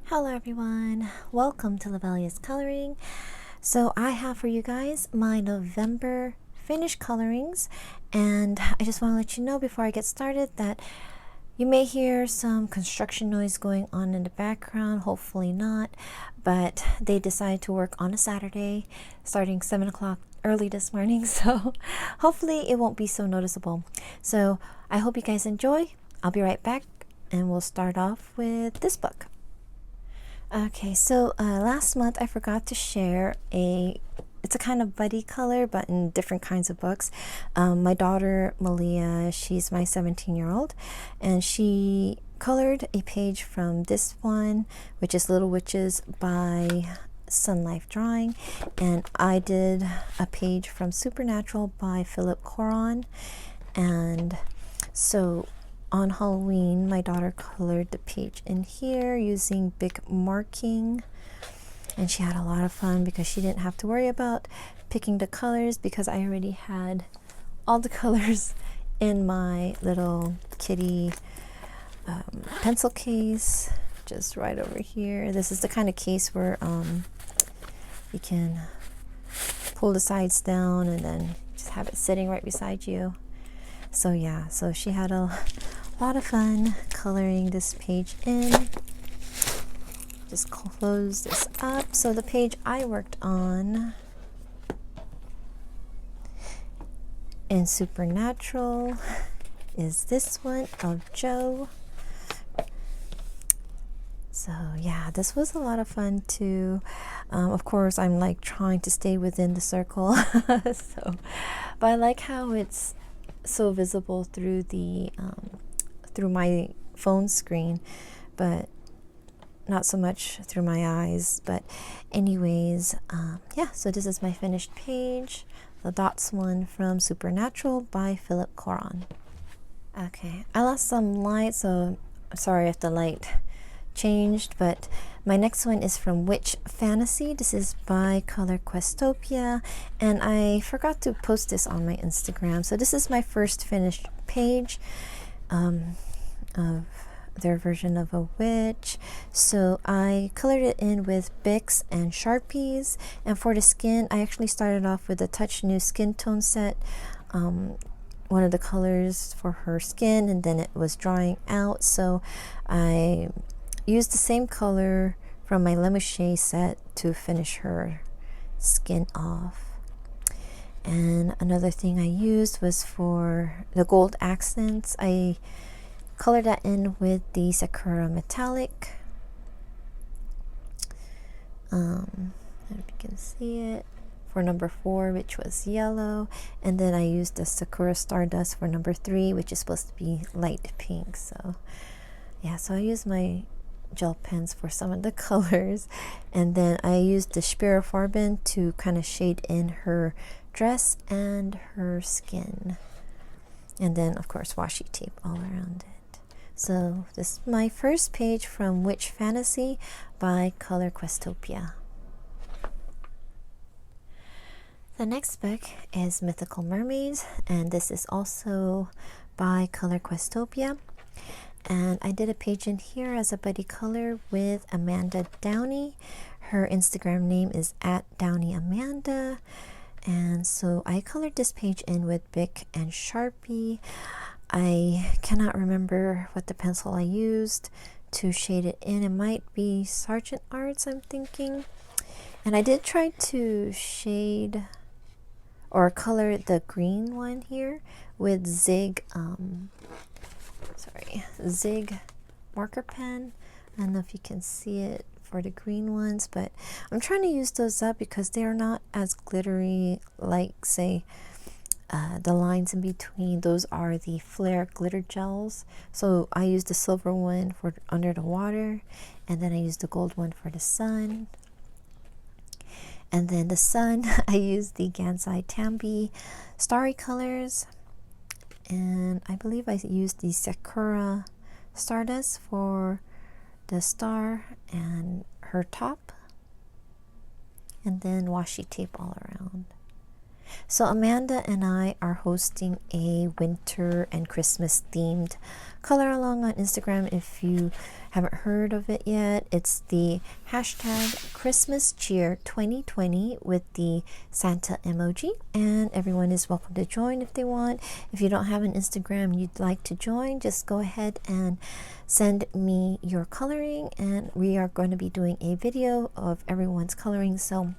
Hello everyone, welcome to Lovella's Coloring. So I have for you guys my November finished colorings, and I just want to let you know before I get started that you may hear some construction noise going on in the background, hopefully not, but they decided to work on a Saturday starting 7 o'clock early this morning, so hopefully it won't be so noticeable. So I hope you guys enjoy. I'll be right back and we'll start off with this book. Okay, so last month I forgot to share it's a kind of buddy color, but in different kinds of books. My daughter, Malia, she's my 17-year-old, and she colored a page from this one, which is Little Witches by Sun Life Drawing, and I did a page from Supernatural by Philip Coron. And so on Halloween, my daughter colored the page in here using big marking, and she had a lot of fun because she didn't have to worry about picking the colors because I already had all the colors in my little kitty pencil case just right over here. This is the kind of case where you can pull the sides down and then just have it sitting right beside you. So yeah, so she had a lot of fun coloring this page in. Just close this up. So the page I worked on in Supernatural is this one of Joe. So yeah, this was a lot of fun too. Of course, I'm like trying to stay within the circle. So, but I like how it's so visible through the through my phone screen, but not so much through my eyes. But anyways, yeah, so this is my finished page, the dots one from Supernatural by Philip Coron. Okay, I lost some light, so I'm sorry if the light changed, but my next one is from Witch Fantasy. This is by Color Questopia, and I forgot to post this on my Instagram. So this is my first finished page of their version of a witch. So I colored it in with Bics and Sharpies, and for the skin I actually started off with a Touch New Skin Tone set, one of the colors for her skin, and then it was drying out, so I used the same color from my Lemouche set to finish her skin off. And another thing I used was for the gold accents. I colored that in with the Sakura Metallic. If you can see it, for number 4, which was yellow, and then I used the Sakura Stardust for number 3, which is supposed to be light pink. So yeah, so I used my gel pens for some of the colors, and then I used the Spirafarben to kind of shade in her dress and her skin, and then of course washi tape all around it. So this is my first page from Witch Fantasy by Color Questopia. The next book is Mythical Mermaids, and this is also by Color Questopia. And I did a page in here as a buddy color with Amanda Downey. Her Instagram name is @DowneyAmanda. And so I colored this page in with Bic and Sharpie. I cannot remember what the pencil I used to shade it in. It might be Sargent Arts, I'm thinking. And I did try to shade or color the green one here with Zig marker pen. I don't know if you can see it for the green ones, but I'm trying to use those up because they are not as glittery like, say, the lines in between. Those are the Flare glitter gels. So I used the silver one for under the water, and then I used the gold one for the sun. And then the sun, I used the Gansai Tambi Starry colors, and I believe I used the Sakura Stardust for the star and her top, and then washi tape all around. So Amanda and I are hosting a winter and Christmas themed color along on Instagram. If you haven't heard of it yet, it's the hashtag Christmas Cheer 2020 with the Santa emoji, and everyone is welcome to join if they want. If you don't have an Instagram and you'd like to join, just go ahead and send me your coloring, and we are going to be doing a video of everyone's coloring. So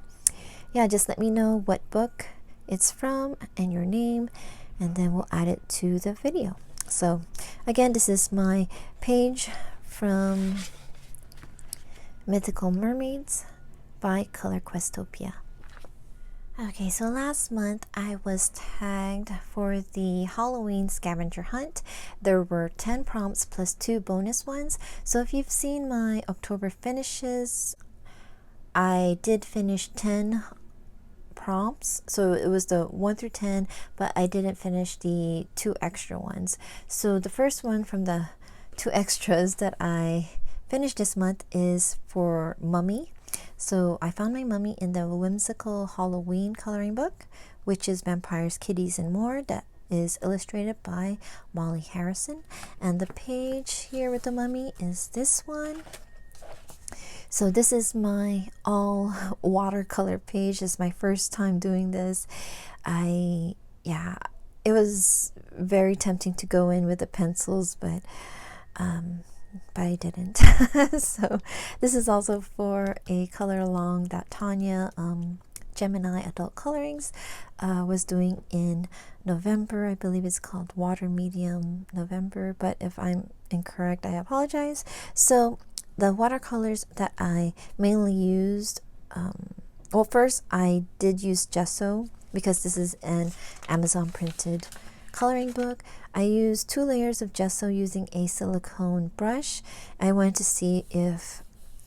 yeah, just let me know what book it's from and your name, and then we'll add it to the video. So again, this is my page from Mythical Mermaids by Color Questopia. Okay, so last month I was tagged for the Halloween scavenger hunt. There were 10 prompts plus 2 bonus ones. So if you've seen my October finishes, I did finish 10 prompts, so it was the 1 through 10, but I didn't finish the 2 extra ones. So the first one from the 2 extras that I finished this month is for Mummy. So I found my mummy in the Whimsical Halloween coloring book, which is Vampires, Kitties, and More, that is illustrated by Molly Harrison. And the page here with the mummy is this one. So this is my all watercolor page. It's my first time doing this. It was very tempting to go in with the pencils, but I didn't. So this is also for a color along that Tanya Gemini Adult Colorings was doing in November. I believe it's called Water Medium November, but if I'm incorrect, I apologize. So the watercolors that I mainly used, well, first I did use gesso because this is an Amazon printed coloring book. I used 2 layers of gesso using a silicone brush. I wanted to see if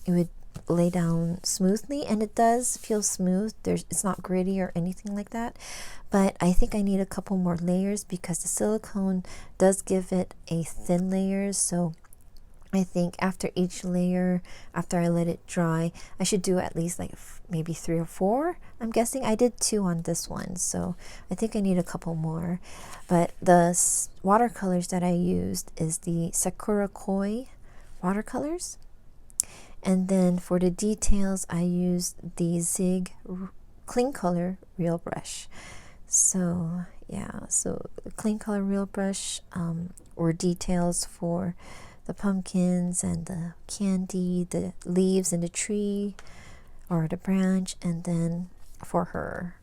it would lay down smoothly, and it does feel smooth. It's not gritty or anything like that, but I think I need a couple more layers because the silicone does give it a thin layer. So I think after each layer, after I let it dry, I should do at least like maybe 3 or 4. I'm guessing I did 2 on this one, so I think I need a couple more. But the watercolors that I used is the Sakura Koi watercolors. And then for the details, I used the Zig Clean Color Real Brush. So yeah, so the Clean Color Real Brush or details for the pumpkins and the candy, the leaves and the tree or the branch, and then for her.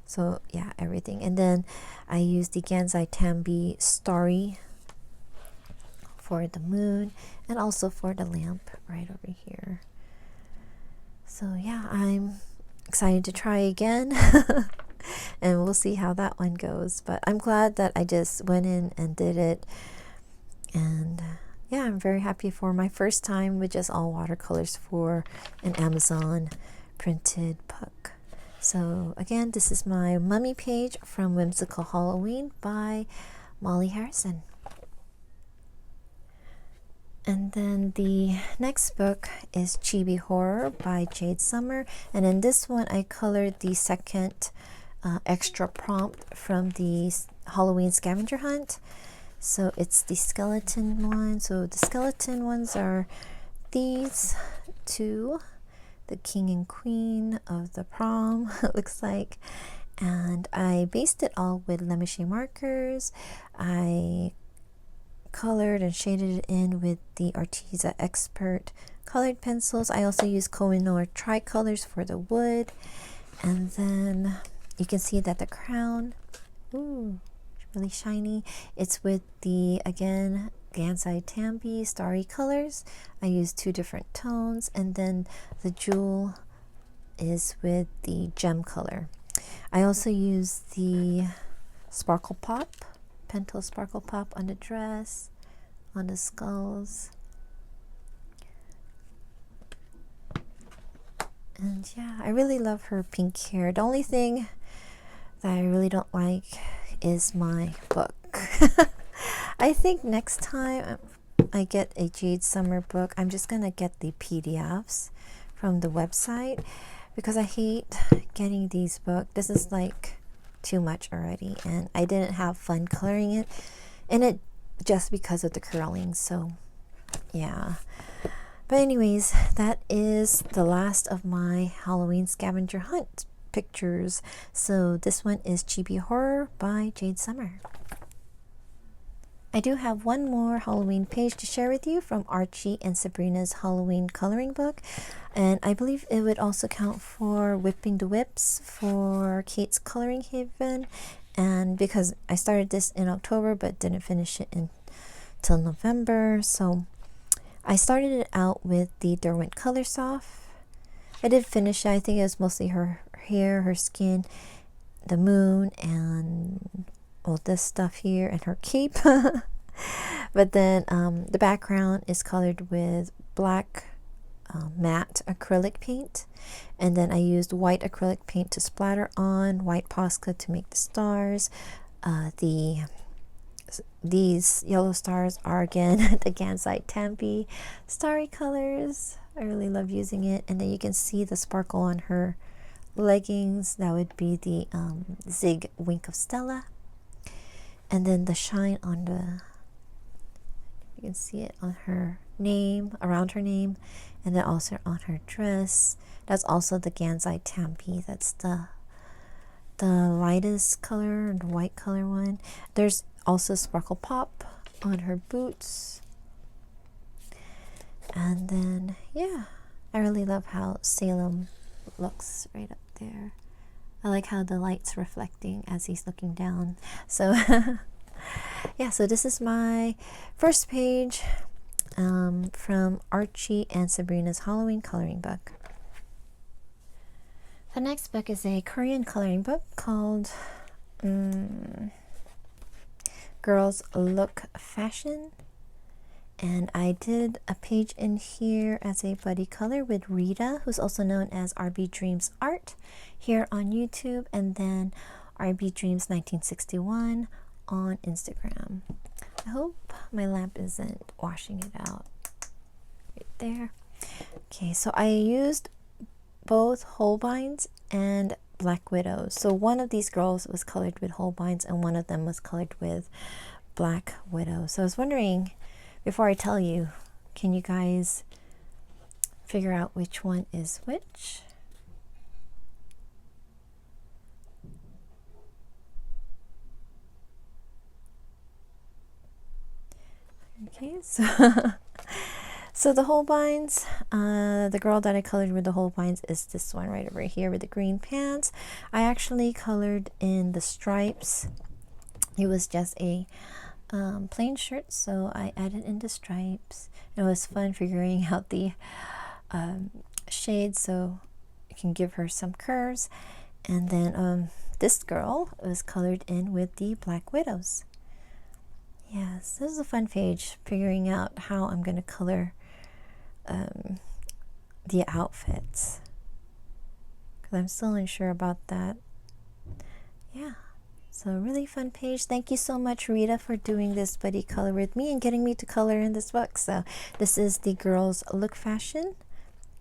So yeah, everything. And then I used the Gansai Tambi Starry for the moon and also for the lamp right over here. So yeah, I'm excited to try again. And we'll see how that one goes. But I'm glad that I just went in and did it. And yeah, I'm very happy for my first time with just all watercolors for an Amazon printed book. So again, this is my mummy page from Whimsical Halloween by Molly Harrison. And then the next book is Chibi Horror by Jade Summer. And in this one, I colored the second extra prompt from the Halloween scavenger hunt. So it's the skeleton one. So the skeleton ones are these 2, the king and queen of the prom, it looks like. And I based it all with Lemeshe markers. I colored and shaded it in with the Arteza Expert colored pencils. I also used Koh-i-Noor tricolors for the wood. And then you can see that the crown, really shiny. It's with the, again, Gansai Tambi Starry colors. I used 2 different tones, and then the jewel is with the gem color. I also used the Sparkle Pop, Pentel Sparkle Pop on the dress, on the skulls. And yeah, I really love her pink hair. The only thing that I really don't like is my book. I think next time I get a Jade Summer book, I'm just gonna get the PDFs from the website because I hate getting these books. This is like too much already, and I didn't have fun coloring it in it just because of the curling. So yeah, but anyways, that is the last of my Halloween scavenger hunt pictures. So this one is Chibi Horror by Jade Summer. I do have one more Halloween page to share with you from Archie and Sabrina's Halloween coloring book, and I believe it would also count for Whipping the Whips for Kate's Coloring Haven. And because I started this in October but didn't finish it until November, so I started it out with the Derwent Color Soft. I did finish it. I think it was mostly her hair, her skin, the moon, and all this stuff here, and her cape. But then the background is colored with black matte acrylic paint, and then I used white acrylic paint to splatter on, white Posca to make the stars. These yellow stars are again the Gansite Tampi starry colors. I really love using it. And then you can see the sparkle on her leggings. That would be the Zig Wink of Stella. And then the shine on the, you can see it on her name, around her name, and then also on her dress. That's also the Gansite Tampi. That's the lightest color, the white color one. There's also sparkle pop on her boots. And then yeah, I really love how Salem looks right up there. I like how the light's reflecting as he's looking down. So yeah, so this is my first page from Archie and Sabrina's Halloween coloring book. The next book is a Korean coloring book called Girls Look Fashion. And I did a page in here as a buddy color with Rita, who's also known as RB Dreams Art here on YouTube, and then RB Dreams 1961 on Instagram. I hope my lamp isn't washing it out right there. Okay, so I used both Holbeins and Black Widows. So one of these girls was colored with Holbeins and one of them was colored with Black Widow. So I was wondering, before I tell you, can you guys figure out which one is which? Okay, so so the Holbeins, the girl that I colored with the Holbeins is this one right over here with the green pants. I actually colored in the stripes. It was just a plain shirt, so I added in the stripes. It was fun figuring out the shades so I can give her some curves. And then this girl was colored in with the Black Widows. Yes, this is a fun page, figuring out how I'm going to color the outfits, because I'm still unsure about that. Yeah, so really fun page. Thank you so much, Rita, for doing this buddy color with me and getting me to color in this book. So this is the Girls Look Fashion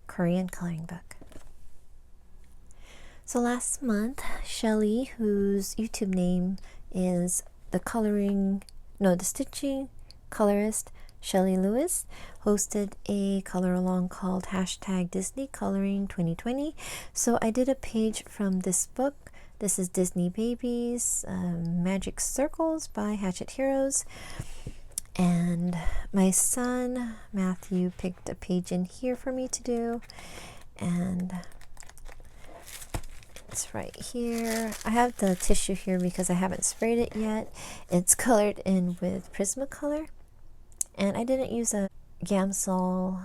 Korean coloring book. So last month, Shelly, whose YouTube name is the stitching colorist Shelly Lewis, hosted a color along called #Disney Coloring 2020. So I did a page from this book. This is Disney Babies Magic Circles by Hatchet Heroes. And my son Matthew picked a page in here for me to do. And it's right here. I have the tissue here because I haven't sprayed it yet. It's colored in with Prismacolor. And I didn't use a Gamsol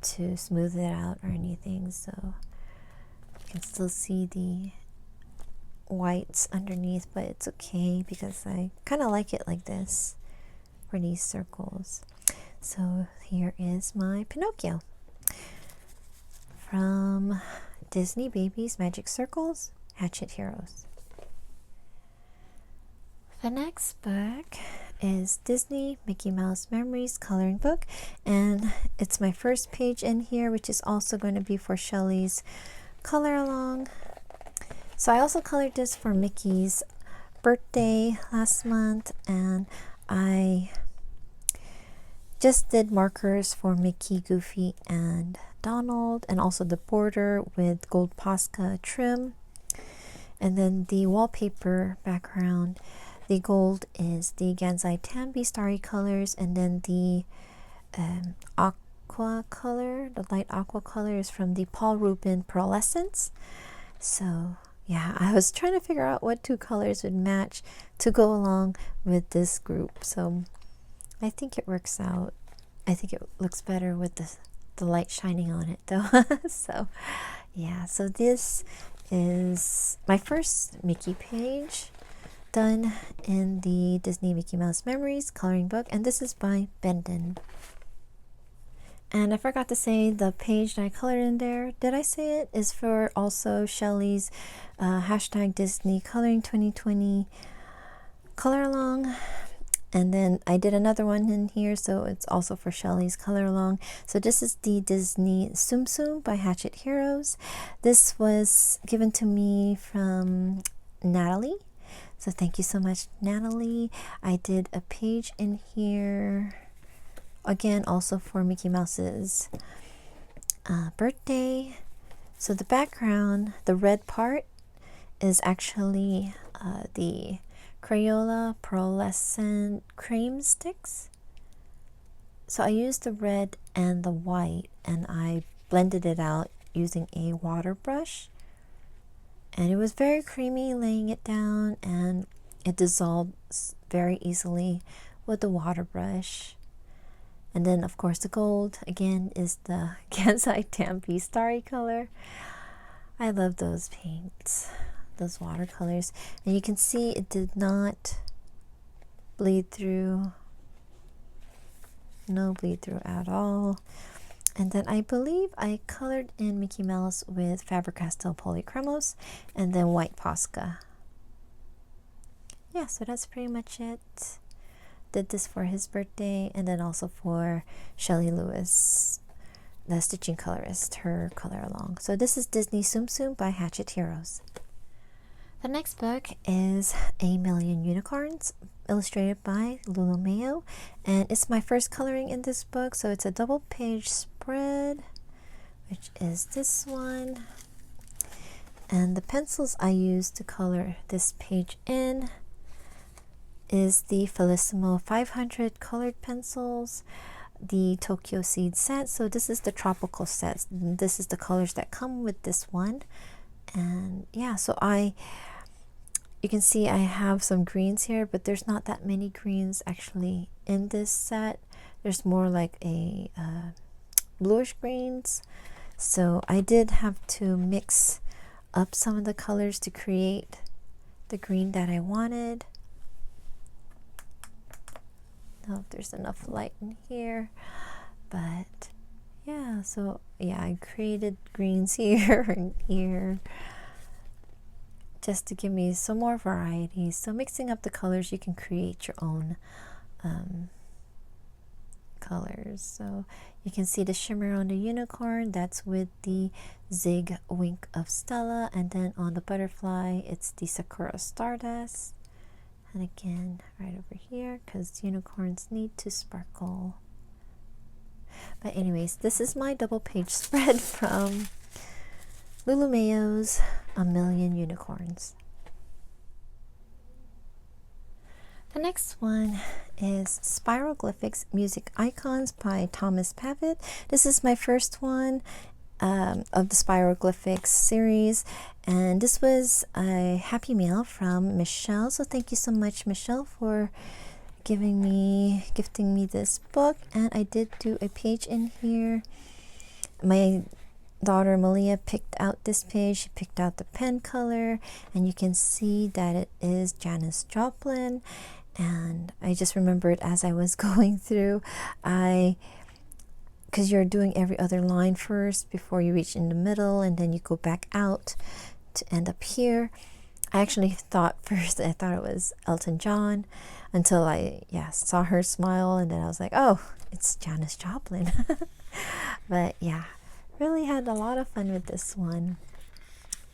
to smooth it out or anything, so you can still see the whites underneath, but it's okay because I kind of like it like this for these circles. So here is my Pinocchio from Disney Babies Magic Circles, Hatchet Heroes. The next book is Disney Mickey Mouse Memories coloring book, and it's my first page in here, which is also going to be for Shelly's color along. So I also colored this for Mickey's birthday last month, and I just did markers for Mickey, Goofy, and Donald, and also the border with gold Posca trim. And then the wallpaper background, the gold is the Gansai Tambi Starry colors, and then the aqua color, the light aqua color is from the Paul Rubin Pearlescence. So yeah, I was trying to figure out what two colors would match to go along with this group. So I think it works out. I think it looks better with the light shining on it though. So yeah, so this is my first Mickey page done in the Disney Mickey Mouse Memories coloring book, and this is by Bendon. And I forgot to say the page that I colored in there, did I say it, is for also Shelly's hashtag Disney Coloring 2020 color along. And then I did another one in here, so it's also for Shelly's color along. So this is the Disney Tsum Tsum by Hatchet Heroes. This was given to me from Natalie. So thank you so much, Natalie. I did a page in here, again, also for Mickey Mouse's birthday. So the background, the red part, is actually the Crayola pearlescent cream sticks. So I used the red and the white, and I blended it out using a water brush, and it was very creamy laying it down, and it dissolved very easily with the water brush. And then of course the gold again is the Gansai Tambi Starry color. I love those paints, those watercolors, and you can see it did not bleed through. No bleed through at all. And then I believe I colored in Mickey Mouse with Faber-Castell Polychromos and then white Posca. Yeah, so that's pretty much it. Did this for his birthday, and then also for Shelley Lewis, the stitching colorist, her color along. So this is Disney Tsum Tsum by Hatchet Heroes. The next book is A Million Unicorns, illustrated by Lulu Mayo, and it's my first coloring in this book, so it's a double page spread, which is this one. And the pencils I used to color this page in is the Felissimo 500 colored pencils, the Tokyo Seed set. So this is the tropical set. This is the colors that come with this one. And yeah, so you can see I have some greens here, but there's not that many greens actually in this set. There's more like a bluish greens. So I did have to mix up some of the colors to create the green that I wanted. I don't know if there's enough light in here, but yeah, so yeah, I created greens here and here just to give me some more variety. So mixing up the colors, you can create your own colors. So you can see the shimmer on the unicorn, that's with the Zig Wink of Stella, and then on the butterfly it's the Sakura Stardust. And again right over here, because unicorns need to sparkle. But anyways, this is my double page spread from Lulu Mayo's A Million Unicorns. The next one is Spiroglyphics Music Icons by Thomas Pavitt. This is my first one of the Spiroglyphics series, and this was a happy mail from Michelle. So thank you so much, Michelle, for gifting me this book. And I did do a page in here. My daughter Malia picked out this page. She picked out the pen color, and you can see that it is Janis Joplin. And I just remembered as I was going through, because you're doing every other line first before you reach in the middle, and then you go back out to end up here. I actually thought first, I thought it was Elton John, until I saw her smile, and then I was like, oh, it's Janis Joplin. But yeah, really had a lot of fun with this one.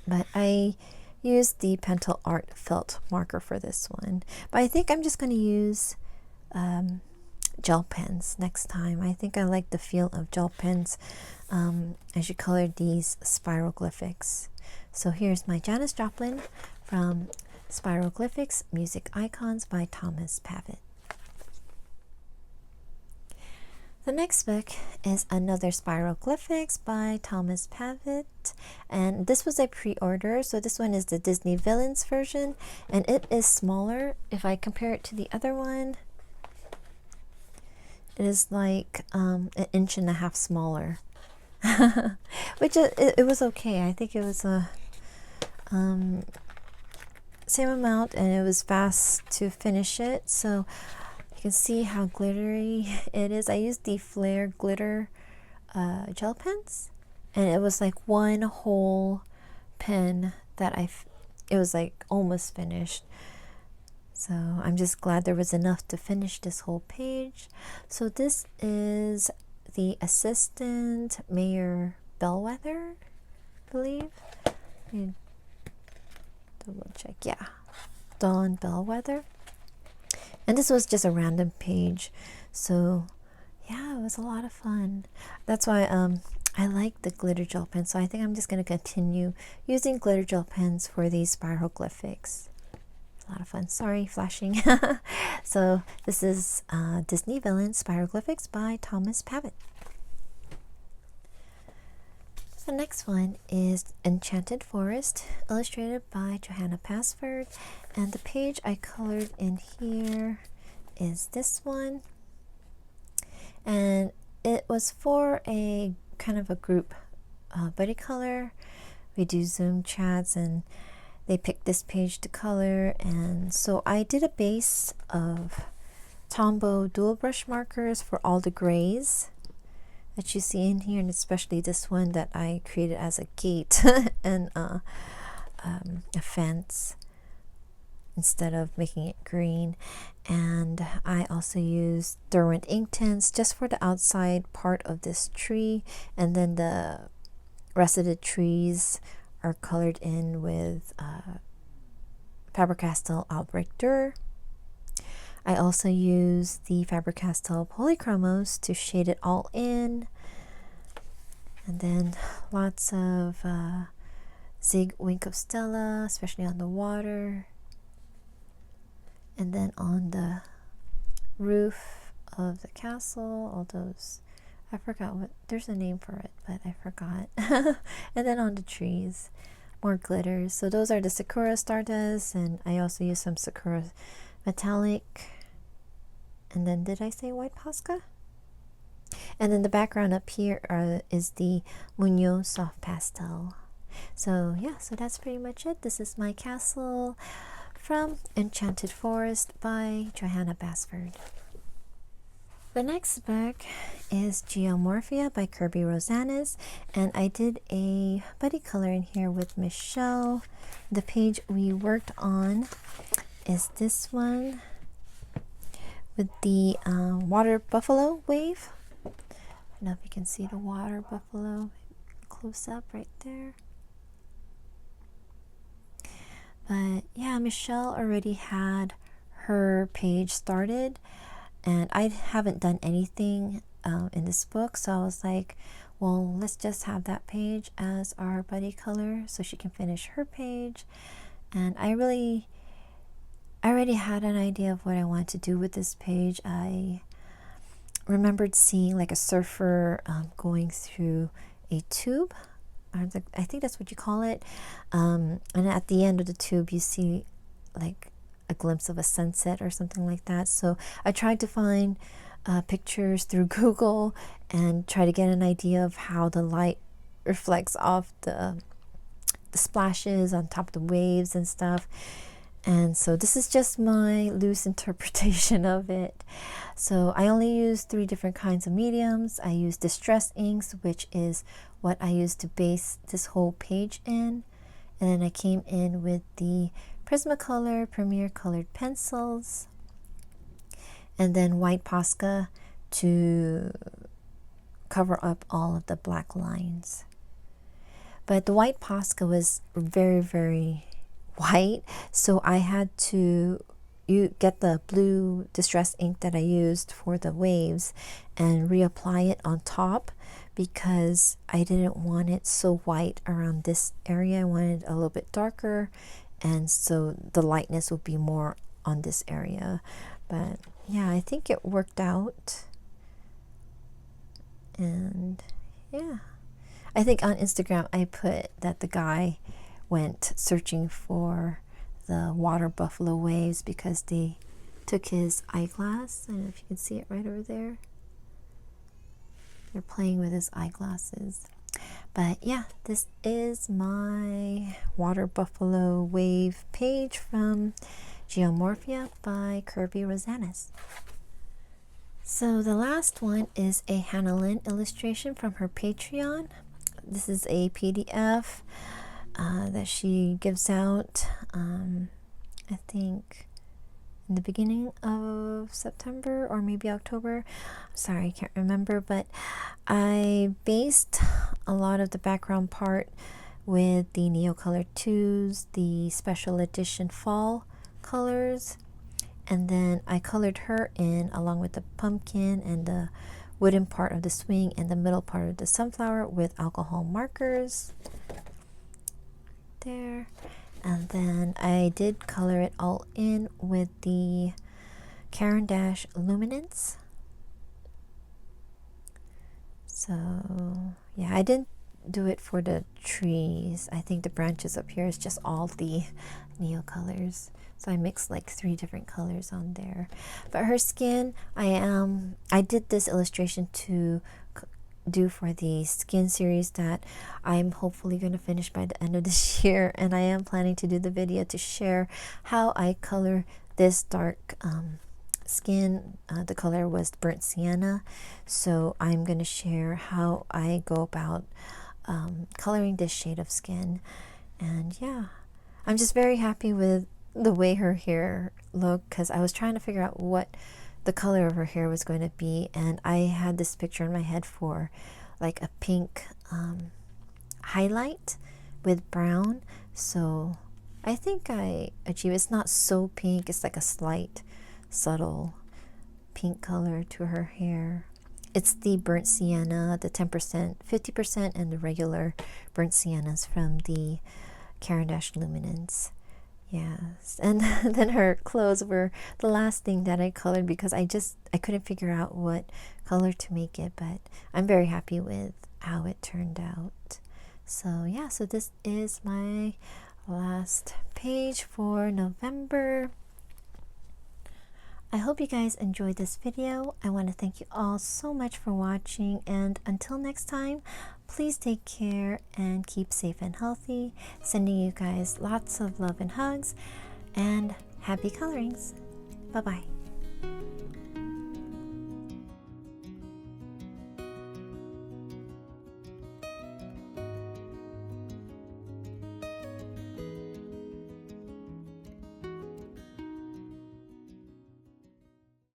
But I use the Pentel Art felt marker for this one, but I think I'm just going to use gel pens next time. I think I like the feel of gel pens as you color these spiroglyphics. So here's my Janis Joplin from Spiroglyphics Music Icons by Thomas Pavitt. The next book is another Spiroglyphics by Thomas Pavitt, and this was a pre-order, so this one is the Disney Villains version, and it is smaller. If I compare it to the other one, it is like an inch and a half smaller, which it was okay. I think it was a same amount, and it was fast to finish it. So you can see how glittery it is. I used the Flare glitter gel pens, and it was like one whole pen that it was like almost finished. So I'm just glad there was enough to finish this whole page. So this is the Assistant Mayor Bellwether, I believe. Double check. Yeah, Dawn Bellwether. And this was just a random page, so yeah, it was a lot of fun. That's why I like the glitter gel pen, so I think I'm just going to continue using glitter gel pens for these spiroglyphics. A lot of fun. Sorry, flashing. So this is Disney Villains Spiroglyphics by Thomas Pavitt. The next one is Enchanted Forest, illustrated by Johanna Passford, and the page I colored in here is this one, and it was for a kind of a group buddy color. We do Zoom chats, and they picked this page to color, and so I did a base of Tombow dual brush markers for all the grays that you see in here, and especially this one that I created as a gate and a fence instead of making it green. And I also used Derwent ink tints just for the outside part of this tree, and then the rest of the trees are colored in with Faber-Castell Albrecht Dürer. I also use the Faber-Castell Polychromos to shade it all in. And then lots of Zig Wink of Stella, especially on the water. And then on the roof of the castle, all those, I forgot what, there's a name for it, but I forgot. And then on the trees, more glitters. So those are the Sakura Stardust, and I also use some Sakura Metallic. And then did I say White Posca? And then the background up here is the Muñoz Soft Pastel. So yeah, so that's pretty much it. This is my castle from Enchanted Forest by Johanna Passford. The next book is Geomorphia by Kirby Rosanes, and I did a buddy color in here with Michelle. The page we worked on is this one with the water buffalo wave. I don't know if you can see the water buffalo close up right there. But yeah, Michelle already had her page started, and I haven't done anything in this book, so I was like, well, let's just have that page as our buddy color so she can finish her page. And I already had an idea of what I wanted to do with this page. I remembered seeing like a surfer going through a tube. I think that's what you call it. And at the end of the tube, you see like a glimpse of a sunset or something like that. So I tried to find pictures through Google and try to get an idea of how the light reflects off the splashes on top of the waves and stuff. And so this is just my loose interpretation of it. So I only use 3 different kinds of mediums. I use Distress inks, which is what I use to base this whole page in. And then I came in with the Prismacolor Premier Colored Pencils. And then White Posca to cover up all of the black lines. But the White Posca was very, very white, so I had to get the blue distress ink that I used for the waves and reapply it on top, because I didn't want it so white around this area. I wanted it a little bit darker, and so the lightness would be more on this area. But yeah, I think it worked out. And yeah, I think on Instagram I put that the guy went searching for the water buffalo waves because they took his eyeglass. I don't know if you can see it right over there. They're playing with his eyeglasses. But yeah, this is my water buffalo wave page from Geomorphia by Kirby Rosanes. So the last one is a Hannah Lynn illustration from her Patreon. This is a PDF that she gives out, I think in the beginning of September or maybe October. I'm sorry, I can't remember, but I based a lot of the background part with the Neocolor 2s, the special edition fall colors, and then I colored her in along with the pumpkin and the wooden part of the swing and the middle part of the sunflower with alcohol markers there. And then I did color it all in with the Caran d'Ache Luminance. So yeah, I didn't do it for the trees. I think the branches up here is just all the Neo colors. So I mixed like 3 different colors on there. But her skin, I did this illustration to do for the skin series that I'm hopefully going to finish by the end of this year, and I am planning to do the video to share how I color this dark skin. The color was burnt sienna, so I'm going to share how I go about coloring this shade of skin. And yeah, I'm just very happy with the way her hair looked, because I was trying to figure out what the color of her hair was going to be, and I had this picture in my head for like a pink highlight with brown. So I think I achieved. It's not so pink, it's like a slight subtle pink color to her hair. It's the burnt sienna, the 10%, 50%, and the regular burnt siennas from the Caran d'Ache Luminance. Yes, and then her clothes were the last thing that I colored, because I couldn't figure out what color to make it, but I'm very happy with how it turned out. So yeah, so this is my last page for November. I hope you guys enjoyed this video. I want to thank you all so much for watching, and until next time, please take care and keep safe and healthy. Sending you guys lots of love and hugs, and happy colorings. Bye-bye.